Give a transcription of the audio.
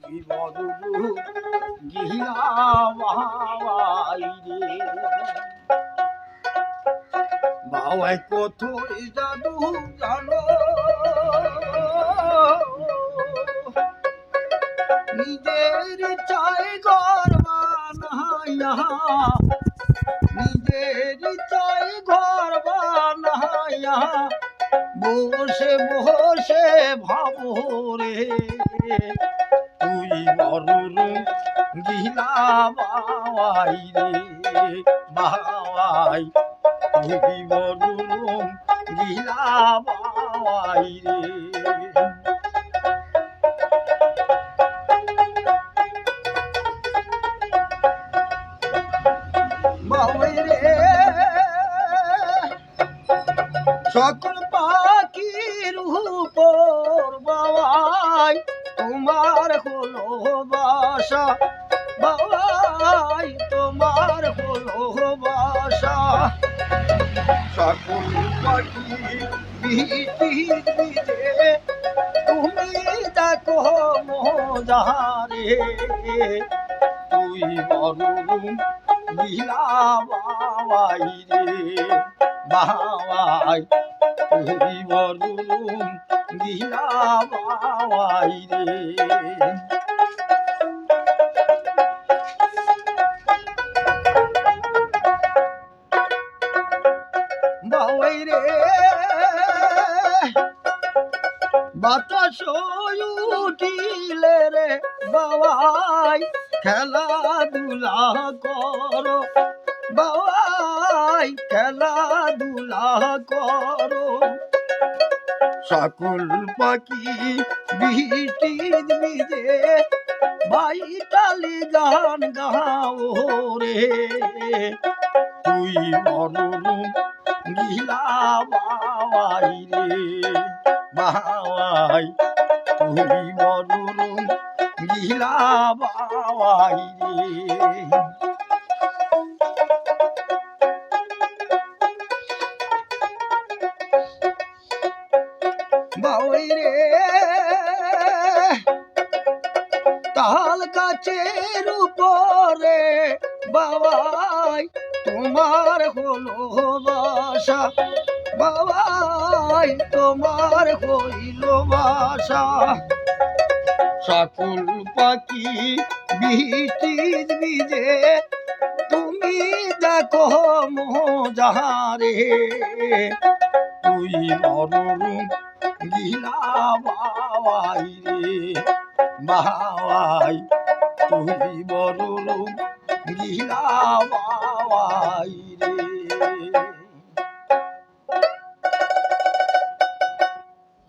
তুই বড় গিয়া বাবাই রে বাবাই কতই জাদু জানো নিজের চাই ঘর বানাইয়া নিজের চাই ঘর বানাইয়া বসে বসে ভাবো রে তুই বড় গিলা বাবাই রে বাবাই তুই বড় গিলা বাবাই রে বাবাই রে সকল পাখির উপর বাবাই তোমার হলো বাসা বাবাই তোমার হলো বাসা সকল পাখি বিচির বিজে তুমি দেখো মজারে তুই বড় লীলা বাবাই রে বাবাই তুই বড় লীলা বাবাই রে বাবাই রে বাতাস উঠিলে রে বাবাই খেলাধুলা করো বাবাই খেলাধুলা করো সকল পাখি বৃষ্টির ভিজে ভাইটালি গান গাও রে তুই বড় গিলা বাবাই রে বাবাই তুই বড় গিলা বাবাই রে বাবাই রে তাল গাছের উপরে বাবাই তোমার হলো বাসা বাবাই তোমার হইল বাসা সকল পাখি বৃষ্টির ভিজে তুমি দেখো মজারে তুই বড় গিলা বাবাই রে বাবাই তুই বড় গিলা বাবাই রে